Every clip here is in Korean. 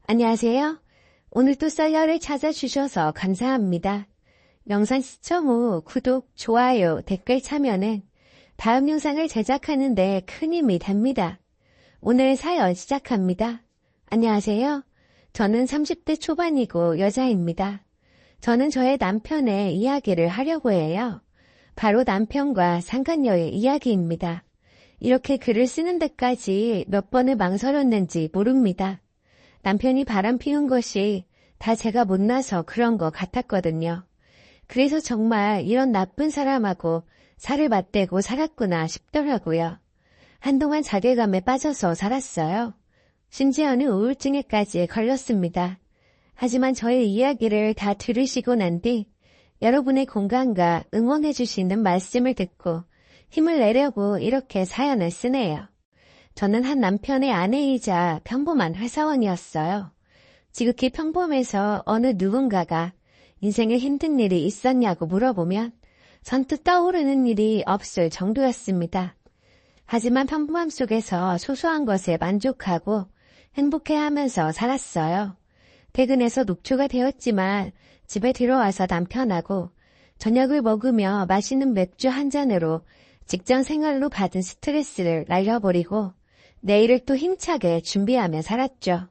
안녕하세요. 오늘 또 썰려를 찾아주셔서 감사합니다. 영상 시청 후 구독, 좋아요, 댓글 참여는 다음 영상을 제작하는 데 큰 힘이 됩니다. 오늘 사연 시작합니다. 안녕하세요. 저는 30대 초반이고 여자입니다. 저는 저의 남편의 이야기를 하려고 해요. 바로 남편과 상간녀의 이야기입니다. 이렇게 글을 쓰는 데까지 몇 번을 망설였는지 모릅니다. 남편이 바람 피운 것이 다 제가 못나서 그런 것 같았거든요. 그래서 정말 이런 나쁜 사람하고 살을 맞대고 살았구나 싶더라고요. 한동안 자괴감에 빠져서 살았어요. 심지어는 우울증에까지 걸렸습니다. 하지만 저의 이야기를 다 들으시고 난 뒤 여러분의 공감과 응원해주시는 말씀을 듣고 힘을 내려고 이렇게 사연을 쓰네요. 저는 한 남편의 아내이자 평범한 회사원이었어요. 지극히 평범해서 어느 누군가가 인생에 힘든 일이 있었냐고 물어보면 선뜻 떠오르는 일이 없을 정도였습니다. 하지만 평범함 속에서 소소한 것에 만족하고 행복해하면서 살았어요. 퇴근해서 녹초가 되었지만 집에 들어와서 남편하고 저녁을 먹으며 마시는 맥주 한 잔으로 직장 생활로 받은 스트레스를 날려버리고 내일을 또 힘차게 준비하며 살았죠.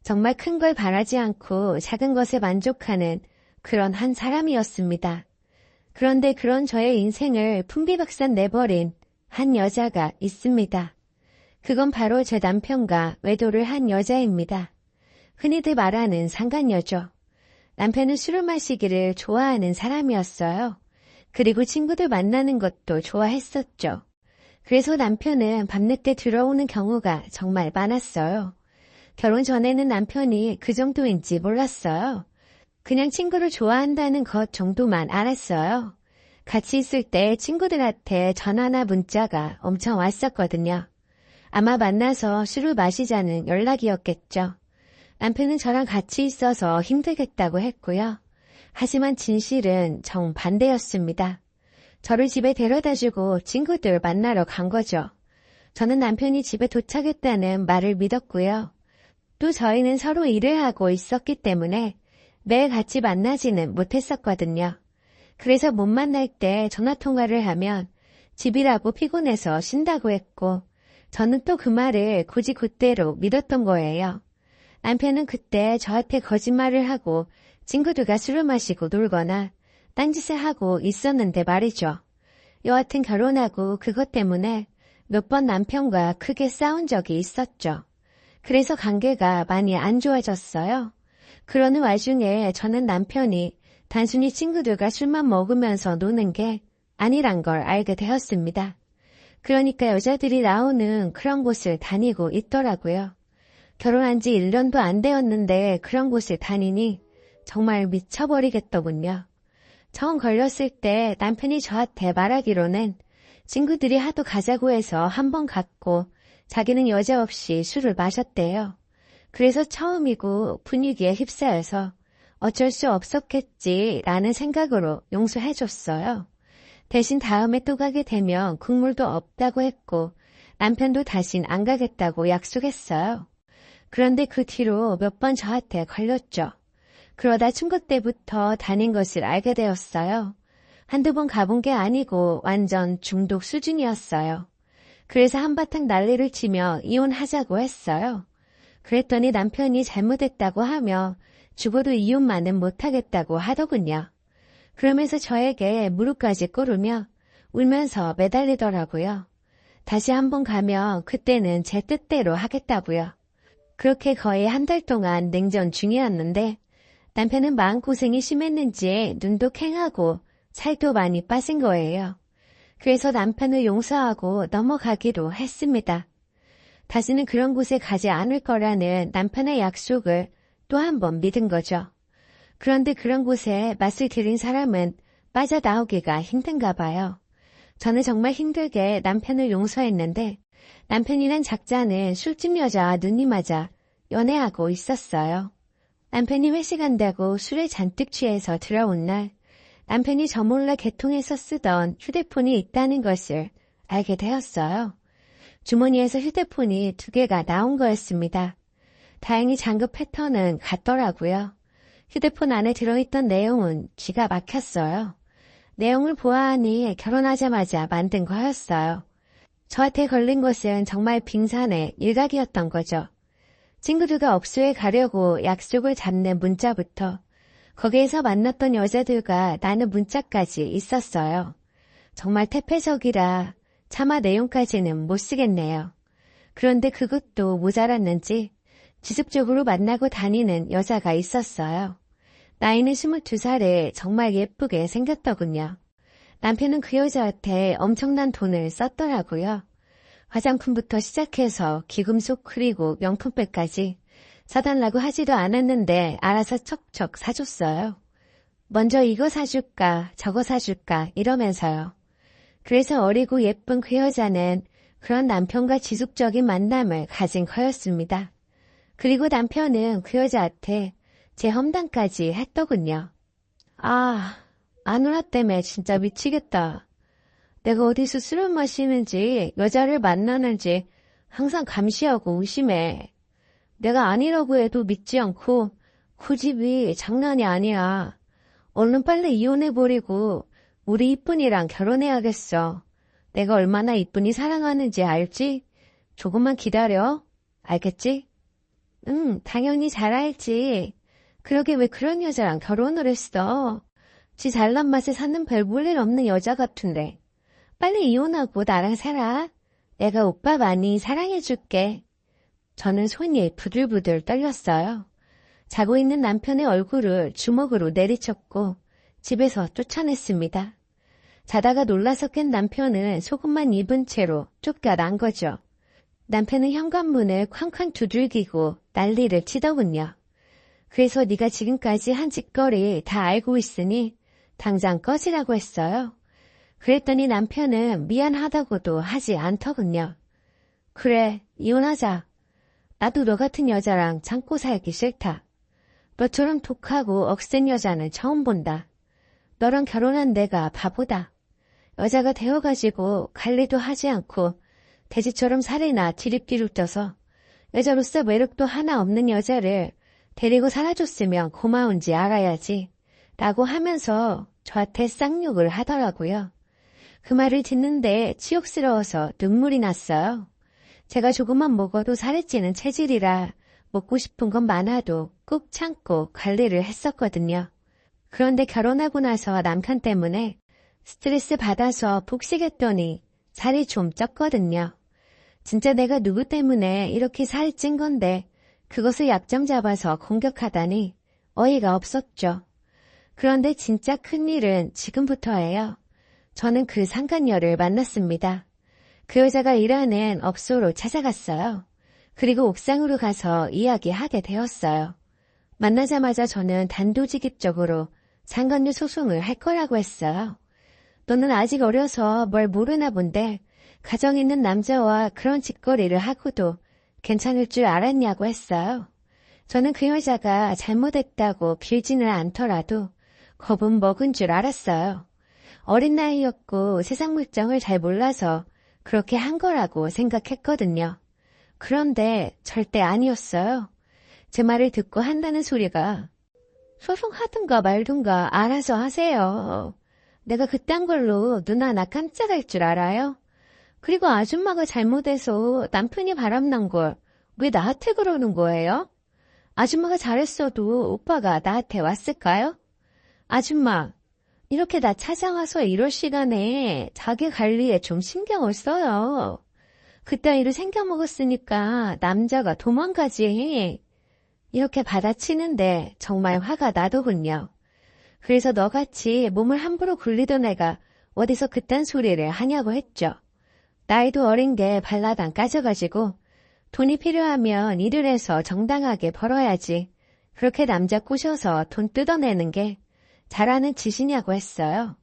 정말 큰 걸 바라지 않고 작은 것에 만족하는 그런 한 사람이었습니다. 그런데 그런 저의 인생을 풍비박산 내버린 한 여자가 있습니다. 그건 바로 제 남편과 외도를 한 여자입니다. 흔히들 말하는 상간녀죠. 남편은 술을 마시기를 좋아하는 사람이었어요. 그리고 친구들 만나는 것도 좋아했었죠. 그래서 남편은 밤늦게 들어오는 경우가 정말 많았어요. 결혼 전에는 남편이 그 정도인지 몰랐어요. 그냥 친구를 좋아한다는 것 정도만 알았어요. 같이 있을 때 친구들한테 전화나 문자가 엄청 왔었거든요. 아마 만나서 술을 마시자는 연락이었겠죠. 남편은 저랑 같이 있어서 힘들겠다고 했고요. 하지만 진실은 정반대였습니다. 저를 집에 데려다주고 친구들 만나러 간 거죠. 저는 남편이 집에 도착했다는 말을 믿었고요. 또 저희는 서로 일을 하고 있었기 때문에 매일 같이 만나지는 못했었거든요. 그래서 못 만날 때 전화통화를 하면 집이라고 피곤해서 쉰다고 했고 저는 또 그 말을 굳이 그대로 믿었던 거예요. 남편은 그때 저한테 거짓말을 하고 친구들과 술을 마시고 놀거나 딴짓을 하고 있었는데 말이죠. 여하튼 결혼하고 그것 때문에 몇 번 남편과 크게 싸운 적이 있었죠. 그래서 관계가 많이 안 좋아졌어요. 그러는 와중에 저는 남편이 단순히 친구들과 술만 먹으면서 노는 게 아니란 걸 알게 되었습니다. 그러니까 여자들이 나오는 그런 곳을 다니고 있더라고요. 결혼한 지 1년도 안 되었는데 그런 곳을 다니니 정말 미쳐버리겠더군요. 처음 걸렸을 때 남편이 저한테 말하기로는 친구들이 하도 가자고 해서 한 번 갔고 자기는 여자 없이 술을 마셨대요. 그래서 처음이고 분위기에 휩싸여서 어쩔 수 없었겠지라는 생각으로 용서해줬어요. 대신 다음에 또 가게 되면 국물도 없다고 했고 남편도 다신 안 가겠다고 약속했어요. 그런데 그 뒤로 몇 번 저한테 걸렸죠. 그러다 중고 때부터 다닌 것을 알게 되었어요. 한두 번 가본 게 아니고 완전 중독 수준이었어요. 그래서 한바탕 난리를 치며 이혼하자고 했어요. 그랬더니 남편이 잘못했다고 하며 죽어도 이혼만은 못하겠다고 하더군요. 그러면서 저에게 무릎까지 꿇으며 울면서 매달리더라고요. 다시 한번 가면 그때는 제 뜻대로 하겠다고요. 그렇게 거의 한 달 동안 냉전 중이었는데 남편은 마음고생이 심했는지 눈도 캥하고 살도 많이 빠진 거예요. 그래서 남편을 용서하고 넘어가기로 했습니다. 다시는 그런 곳에 가지 않을 거라는 남편의 약속을 또 한 번 믿은 거죠. 그런데 그런 곳에 맛을 들인 사람은 빠져나오기가 힘든가 봐요. 저는 정말 힘들게 남편을 용서했는데 남편이란 작자는 술집 여자와 눈이 맞아 연애하고 있었어요. 남편이 회식한다고 술에 잔뜩 취해서 들어온 날 남편이 저 몰래 개통해서 쓰던 휴대폰이 있다는 것을 알게 되었어요. 주머니에서 휴대폰이 2개가 나온 거였습니다. 다행히 잠금 패턴은 같더라고요. 휴대폰 안에 들어있던 내용은 기가 막혔어요. 내용을 보아하니 결혼하자마자 만든 거였어요. 저한테 걸린 것은 정말 빙산의 일각이었던 거죠. 친구들과 업소에 가려고 약속을 잡는 문자부터 거기에서 만났던 여자들과 나는 문자까지 있었어요. 정말 태폐적이라 차마 내용까지는 못 쓰겠네요. 그런데 그것도 모자랐는지 지속적으로 만나고 다니는 여자가 있었어요. 나이는 22살에 정말 예쁘게 생겼더군요. 남편은 그 여자한테 엄청난 돈을 썼더라고요. 화장품부터 시작해서 귀금속 그리고 명품백까지 사달라고 하지도 않았는데 알아서 척척 사줬어요. 먼저 이거 사줄까 저거 사줄까 이러면서요. 그래서 어리고 예쁜 그 여자는 그런 남편과 지속적인 만남을 가진 거였습니다. 그리고 남편은 그 여자한테 제 험담까지 했더군요. 아, 아누라 때문에 진짜 미치겠다. 내가 어디서 술을 마시는지 여자를 만나는지 항상 감시하고 의심해. 내가 아니라고 해도 믿지 않고 고집이 장난이 아니야. 얼른 빨리 이혼해버리고 우리 이쁜이랑 결혼해야겠어. 내가 얼마나 이쁜이 사랑하는지 알지? 조금만 기다려. 알겠지? 응, 당연히 잘 알지. 그러게 왜 그런 여자랑 결혼을 했어? 지 잘난 맛에 사는 별 볼 일 없는 여자 같은데. 빨리 이혼하고 나랑 살아. 내가 오빠 많이 사랑해줄게. 저는 손이 부들부들 떨렸어요. 자고 있는 남편의 얼굴을 주먹으로 내리쳤고 집에서 쫓아냈습니다. 자다가 놀라서 깬 남편은 속옷만 입은 채로 쫓겨난 거죠. 남편은 현관문을 쾅쾅 두들기고 난리를 치더군요. 그래서 네가 지금까지 한 짓거리 다 알고 있으니 당장 꺼지라고 했어요. 그랬더니 남편은 미안하다고도 하지 않더군요. 그래, 이혼하자. 나도 너 같은 여자랑 참고 살기 싫다. 너처럼 독하고 억센 여자는 처음 본다. 너랑 결혼한 내가 바보다. 여자가 되어가지고 관리도 하지 않고 돼지처럼 살이나 지릿기를 떠서 여자로서 매력도 하나 없는 여자를 데리고 살아줬으면 고마운지 알아야지 라고 하면서 저한테 쌍욕을 하더라고요. 그 말을 듣는데 치욕스러워서 눈물이 났어요. 제가 조금만 먹어도 살이 찌는 체질이라 먹고 싶은 건 많아도 꾹 참고 관리를 했었거든요. 그런데 결혼하고 나서 남편 때문에 스트레스 받아서 폭식했더니 살이 좀 쪘거든요. 진짜 내가 누구 때문에 이렇게 살이 찐 건데 그것을 약점 잡아서 공격하다니 어이가 없었죠. 그런데 진짜 큰일은 지금부터예요. 저는 그 상간녀를 만났습니다. 그 여자가 일하는 업소로 찾아갔어요. 그리고 옥상으로 가서 이야기하게 되었어요. 만나자마자 저는 단도직입적으로 상간녀 소송을 할 거라고 했어요. 너는 아직 어려서 뭘 모르나 본데 가정 있는 남자와 그런 짓거리를 하고도 괜찮을 줄 알았냐고 했어요. 저는 그 여자가 잘못했다고 빌지는 않더라도 겁은 먹은 줄 알았어요. 어린 나이였고 세상 물정을 잘 몰라서 그렇게 한 거라고 생각했거든요. 그런데 절대 아니었어요. 제 말을 듣고 한다는 소리가 소송하든가 말든가 알아서 하세요. 내가 그딴 걸로 누나 나 깜짝할 줄 알아요? 그리고 아줌마가 잘못해서 남편이 바람난 걸 왜 나한테 그러는 거예요? 아줌마가 잘했어도 오빠가 나한테 왔을까요? 아줌마, 이렇게 나 찾아와서 이럴 시간에 자기 관리에 좀 신경을 써요. 그따위로 생겨먹었으니까 남자가 도망가지. 이렇게 받아치는데 정말 화가 나더군요. 그래서 너같이 몸을 함부로 굴리던 애가 어디서 그딴 소리를 하냐고 했죠. 나이도 어린 게 발라당 까져가지고 돈이 필요하면 일을 해서 정당하게 벌어야지. 그렇게 남자 꼬셔서 돈 뜯어내는 게 잘하는 짓이냐고 했어요.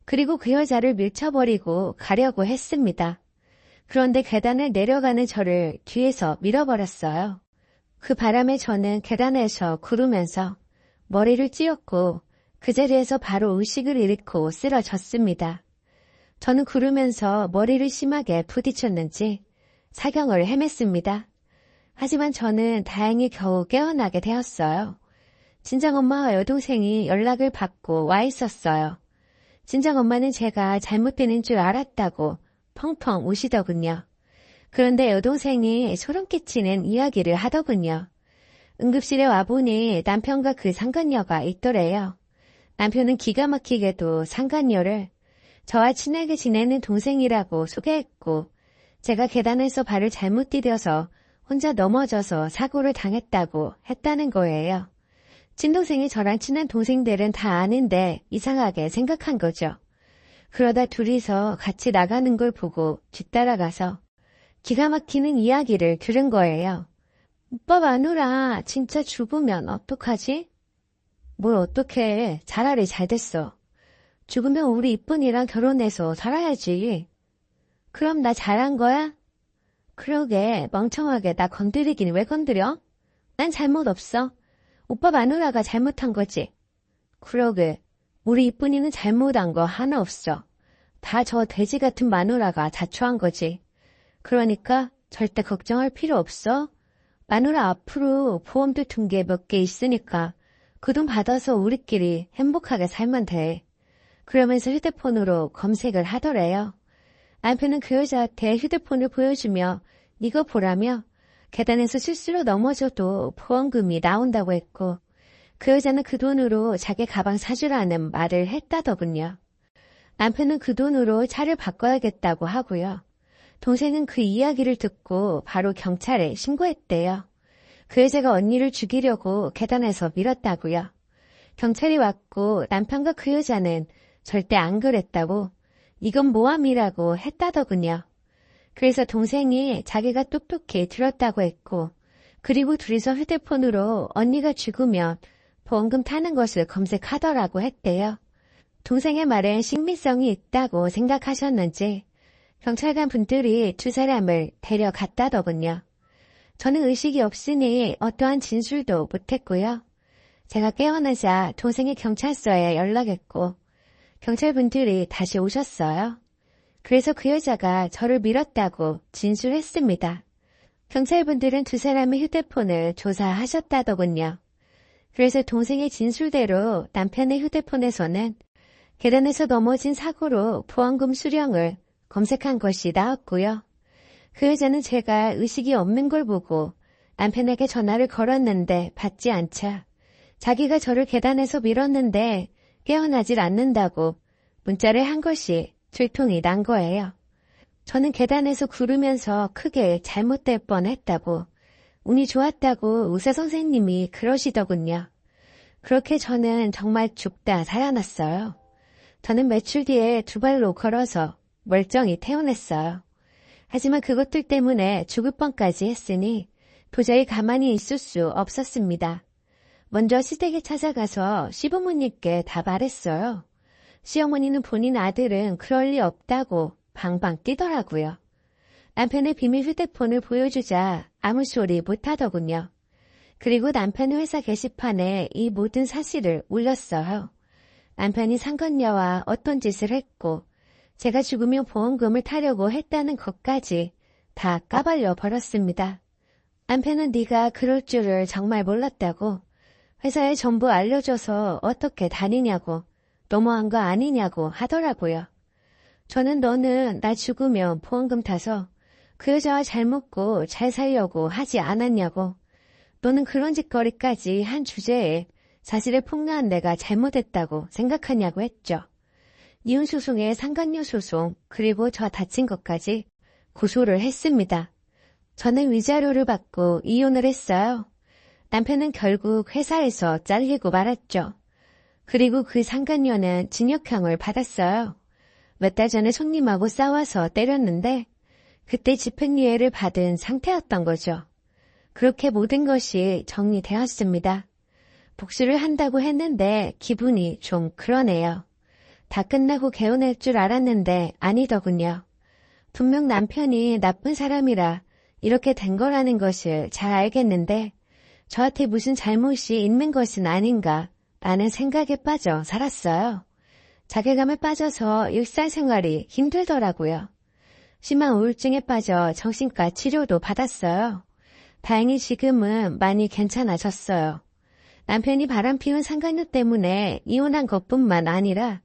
그리고 그 여자를 밀쳐버리고 가려고 했습니다. 그런데 계단을 내려가는 저를 뒤에서 밀어버렸어요. 그 바람에 저는 계단에서 구르면서 머리를 찧었고 그 자리에서 바로 의식을 잃고 쓰러졌습니다. 저는 구르면서 머리를 심하게 부딪혔는지 사경을 헤맸습니다. 하지만 저는 다행히 겨우 깨어나게 되었어요. 친정엄마와 여동생이 연락을 받고 와 있었어요. 친정엄마는 제가 잘못되는 줄 알았다고 펑펑 우시더군요. 그런데 여동생이 소름 끼치는 이야기를 하더군요. 응급실에 와보니 남편과 그 상간녀가 있더래요. 남편은 기가 막히게도 상간녀를 저와 친하게 지내는 동생이라고 소개했고 제가 계단에서 발을 잘못 디뎌서 혼자 넘어져서 사고를 당했다고 했다는 거예요. 친동생이 저랑 친한 동생들은 다 아는데 이상하게 생각한 거죠. 그러다 둘이서 같이 나가는 걸 보고 뒤따라가서 기가 막히는 이야기를 들은 거예요. 오빠 마누라 진짜 죽으면 어떡하지? 뭘 어떡해. 차라리 잘 됐어. 죽으면 우리 이쁜이랑 결혼해서 살아야지. 그럼 나 잘한 거야? 그러게 멍청하게 나 건드리긴 왜 건드려? 난 잘못 없어. 오빠 마누라가 잘못한 거지. 그러게 우리 이쁜이는 잘못한 거 하나 없어. 다 저 돼지 같은 마누라가 자초한 거지. 그러니까 절대 걱정할 필요 없어. 마누라 앞으로 보험도 둔 게 몇 개 있으니까 그 돈 받아서 우리끼리 행복하게 살면 돼. 그러면서 휴대폰으로 검색을 하더래요. 남편은 그 여자한테 휴대폰을 보여주며 이거 보라며 계단에서 실수로 넘어져도 보험금이 나온다고 했고 그 여자는 그 돈으로 자기 가방 사주라는 말을 했다더군요. 남편은 그 돈으로 차를 바꿔야겠다고 하고요. 동생은 그 이야기를 듣고 바로 경찰에 신고했대요. 그 여자가 언니를 죽이려고 계단에서 밀었다고요. 경찰이 왔고 남편과 그 여자는 절대 안 그랬다고 이건 모함이라고 했다더군요. 그래서 동생이 자기가 똑똑히 들었다고 했고 그리고 둘이서 휴대폰으로 언니가 죽으면 보험금 타는 것을 검색하더라고 했대요. 동생의 말엔 신빙성이 있다고 생각하셨는지 경찰관 분들이 두 사람을 데려갔다더군요. 저는 의식이 없으니 어떠한 진술도 못했고요. 제가 깨어나자 동생이 경찰서에 연락했고 경찰분들이 다시 오셨어요. 그래서 그 여자가 저를 밀었다고 진술했습니다. 경찰분들은 두 사람의 휴대폰을 조사하셨다더군요. 그래서 동생의 진술대로 남편의 휴대폰에서는 계단에서 넘어진 사고로 보험금 수령을 검색한 것이 나왔고요. 그 여자는 제가 의식이 없는 걸 보고 남편에게 전화를 걸었는데 받지 않자 자기가 저를 계단에서 밀었는데 깨어나질 않는다고 문자를 한 것이 들통이 난 거예요. 저는 계단에서 구르면서 크게 잘못될 뻔했다고 운이 좋았다고 의사 선생님이 그러시더군요. 그렇게 저는 정말 죽다 살아났어요. 저는 며칠 뒤에 두 발로 걸어서 멀쩡히 퇴원했어요. 하지만 그것들 때문에 죽을 뻔까지 했으니 도저히 가만히 있을 수 없었습니다. 먼저 시댁에 찾아가서 시부모님께 다 말했어요. 시어머니는 본인 아들은 그럴 리 없다고 방방 뛰더라고요. 남편의 비밀 휴대폰을 보여주자 아무 소리 못하더군요. 그리고 남편의 회사 게시판에 이 모든 사실을 올렸어요. 남편이 상간녀와 어떤 짓을 했고 제가 죽으면 보험금을 타려고 했다는 것까지 다 까발려 버렸습니다. 남편은 네가 그럴 줄을 정말 몰랐다고 회사에 전부 알려줘서 어떻게 다니냐고 너무한 거 아니냐고 하더라고요. 저는 너는 나 죽으면 보험금 타서 그 여자와 잘 먹고 잘 살려고 하지 않았냐고 너는 그런 짓거리까지 한 주제에 사실을 폭로한 내가 잘못했다고 생각하냐고 했죠. 이혼소송에 상간녀 소송 그리고 저 다친 것까지 고소를 했습니다. 저는 위자료를 받고 이혼을 했어요. 남편은 결국 회사에서 잘리고 말았죠. 그리고 그 상간녀는 징역형을 받았어요. 몇 달 전에 손님하고 싸워서 때렸는데 그때 집행유예를 받은 상태였던 거죠. 그렇게 모든 것이 정리되었습니다. 복수를 한다고 했는데 기분이 좀 그러네요. 다 끝나고 개운할 줄 알았는데 아니더군요. 분명 남편이 나쁜 사람이라 이렇게 된 거라는 것을 잘 알겠는데 저한테 무슨 잘못이 있는 것은 아닌가 라는 생각에 빠져 살았어요. 자괴감에 빠져서 일상생활이 힘들더라고요. 심한 우울증에 빠져 정신과 치료도 받았어요. 다행히 지금은 많이 괜찮아졌어요. 남편이 바람피운 상간녀 때문에 이혼한 것뿐만 아니라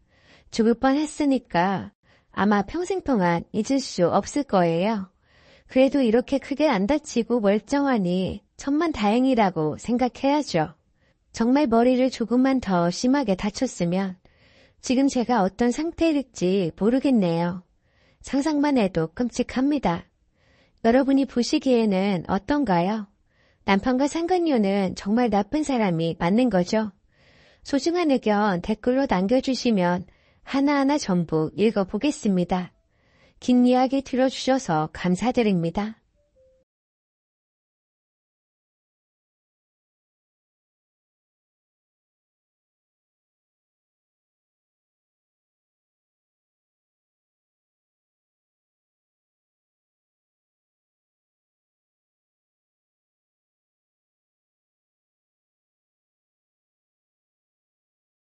죽을 뻔했으니까 아마 평생 동안 잊을 수 없을 거예요. 그래도 이렇게 크게 안 다치고 멀쩡하니 천만다행이라고 생각해야죠. 정말 머리를 조금만 더 심하게 다쳤으면 지금 제가 어떤 상태일지 모르겠네요. 상상만 해도 끔찍합니다. 여러분이 보시기에는 어떤가요? 남편과 상간녀는 정말 나쁜 사람이 맞는 거죠? 소중한 의견 댓글로 남겨주시면 하나하나 전부 읽어보겠습니다. 긴 이야기 들어주셔서 감사드립니다.